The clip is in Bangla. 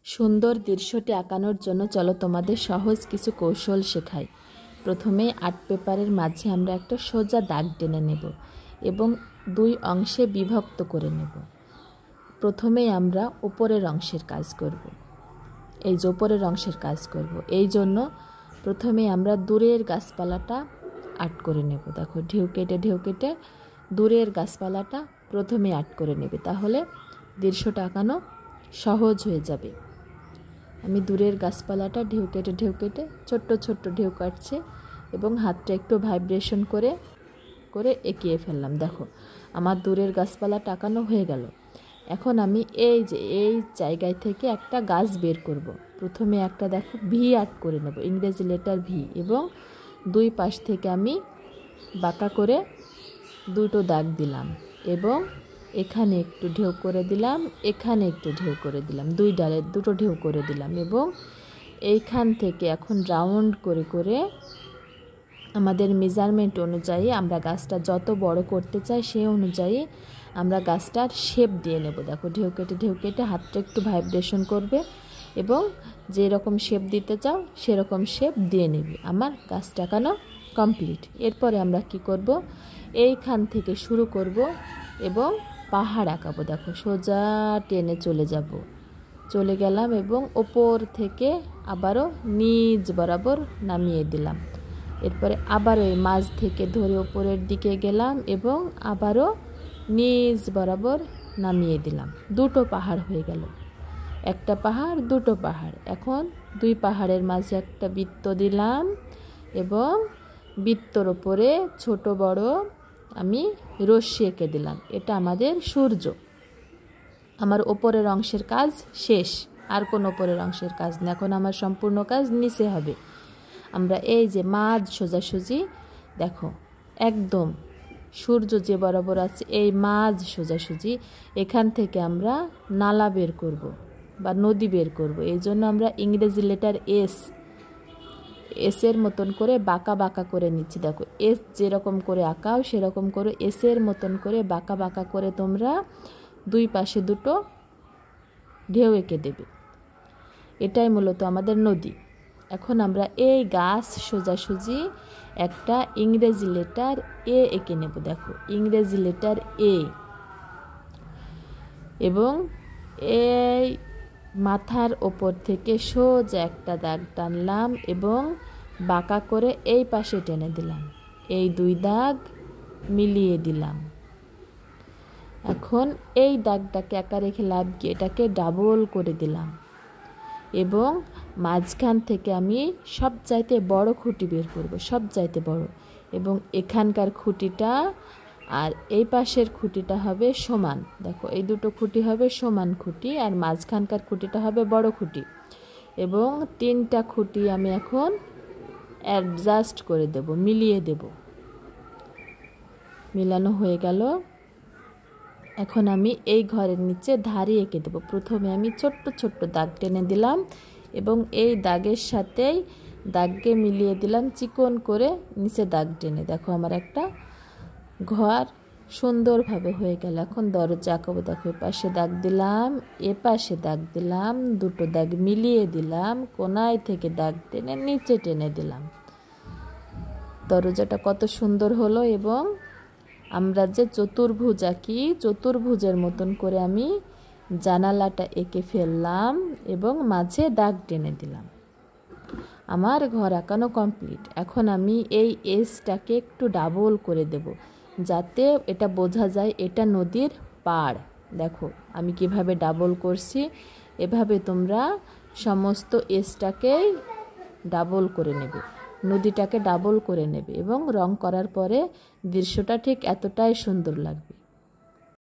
সুন্দর দৃশ্যটি আঁকানোর জন্য চলো তোমাদের সহজ কিছু কৌশল শেখাই। প্রথমে আর্ট পেপারের মাঝে আমরা একটা সোজা দাগ টেনে নেব এবং দুই অংশে বিভক্ত করে নেব। প্রথমেই আমরা উপরের অংশের কাজ করব, এই যে উপরের অংশের কাজ করব। এই জন্য প্রথমে আমরা দূরের গাছপালাটা আর্ট করে নেব। দেখো ঢেউ কেটে দূরের গাছপালাটা প্রথমে আর্ট করে নেবে, তাহলে দৃশ্যটা আঁকানো সহজ হয়ে যাবে। আমি দূরের গাছপালাটা ঢেউ কেটে ছোট্ট ছোট্ট ঢেউ কাটছে এবং হাতটা একটু ভাইব্রেশন করে এঁকিয়ে ফেললাম। দেখো আমার দূরের গাছপালাটা আঁকানো হয়ে গেল। এখন আমি এই জায়গায় থেকে একটা গাছ বের করব। প্রথমে একটা দেখো ভি আর্ট করে নেব, ইংরেজি লেটার ভি, এবং দুই পাশ থেকে আমি বাঁকা করে দুটো দাগ দিলাম এবং এখানে একটু ঢেউ করে দিলাম, এখানে একটু ঢেউ করে দিলাম, দুই ডালে দুটো ঢেউ করে দিলাম এবং এইখান থেকে এখন রাউন্ড করে আমাদের মেজারমেন্ট অনুযায়ী আমরা গাছটা যত বড় করতে চাই সেই অনুযায়ী আমরা গাছটার শেপ দিয়ে নেব। দেখো ঢেউ কেটে হাতটা একটু ভাইব্রেশন করবে এবং যেরকম শেপ দিতে চাও সেরকম শেপ দিয়ে নেবে। আমার গাছটা আঁকানো কমপ্লিট। এরপরে আমরা কি করব, এইখান থেকে শুরু করব এবং পাহাড় আঁকাবো। দেখো সোজা টেনে চলে গেলাম এবং ওপর থেকে আবারও নিচ বরাবর নামিয়ে দিলাম। এরপরে আবার ওই মাঝ থেকে ধরে ওপরের দিকে গেলাম এবং আবারও নিচ বরাবর নামিয়ে দিলাম। দুটো পাহাড় হয়ে গেল, একটা পাহাড় দুটো পাহাড়। এখন দুই পাহাড়ের মাঝে একটা বৃত্ত দিলাম এবং বৃত্তর ওপরে ছোট বড় আমি রশ্মি এঁকে দিলাম। এটা আমাদের সূর্য। আমার ওপরের অংশের কাজ শেষ, আর কোনো ওপরের অংশের কাজ না। এখন আমার সম্পূর্ণ কাজ নিচে হবে। আমরা এই যে মাঝ সোজাসুজি, দেখো একদম সূর্য যে বরাবর আছে এই মাঝ সোজাসুজি, এখান থেকে আমরা নালা বের করব বা নদী বের করব। এই জন্য আমরা ইংরেজি লেটার এসের মতন করে বাঁকা করে নিচ্ছি। দেখো এস যেরকম করে আঁকাও সেরকম করে এসের মতন করে বাঁকা করে তোমরা দুই পাশে দুটো ঢেউ এঁকে দেবে। এটাই মূলত আমাদের নদী। এখন আমরা এই গাছ সোজাসুজি একটা ইংরেজি লেটার এ এঁকে নেব। দেখো ইংরেজি লেটার এ, এবং এই মাথার ওপর থেকে সোজা একটা দাগ টানলাম এবং বাঁকা করে এই পাশে টেনে দিলাম, এই দুই দাগ মিলিয়ে দিলাম। এখন এই দাগটাকে একা রেখে লাভ কি, এটাকে ডাবল করে দিলাম এবং মাঝখান থেকে আমি সবচাইতে বড় খুঁটি বের করব, সবচাইতে বড়, এবং এখানকার খুঁটিটা আর এই পাশের খুঁটিটা হবে সমান। দেখো এই দুটো খুঁটি হবে সমান খুঁটি আর মাঝখানকার খুঁটিটা হবে বড় খুঁটি, এবং তিনটা খুঁটি আমি এখন অ্যাডজাস্ট করে দেব, মিলিয়ে দেব। মিলানো হয়ে গেল। এখন আমি এই ঘরের নিচে ধারি এঁকে দেবো। প্রথমে আমি ছোট্ট দাগ টেনে দিলাম এবং এই দাগের সাথেই দাগকে মিলিয়ে দিলাম চিকন করে নিচে দাগ টেনে। দেখো আমার একটা ঘর সুন্দরভাবে হয়ে গেল। এখন দরজা আঁকাবো। দেখো এ পাশে দাগ দিলাম, এ পাশে দাগ দিলাম, দুটো দাগ মিলিয়ে দিলাম, কোনায় থেকে দাগ টেনে নিচে টেনে দিলাম। দরজাটা কত সুন্দর হলো। এবং আমরা যে চতুর্ভুজ আঁকি, চতুর্ভুজের মতন করে আমি জানালাটা এঁকে ফেললাম এবং মাঝে দাগ টেনে দিলাম। আমার ঘর আঁকানো কমপ্লিট। এখন আমি এই এসটাকে একটু ডাবল করে দেব যাতে এটা বোঝা যায় এটা নদীর পাড়। দেখো আমি কিভাবে ডাবল করছি, এভাবে তোমরা সমস্ত এসটাকেই ডাবল করে নেবে, নদীটাকে ডাবল করে নেবে এবং রং করার পরে দৃশ্যটা ঠিক এতটাই সুন্দর লাগবে।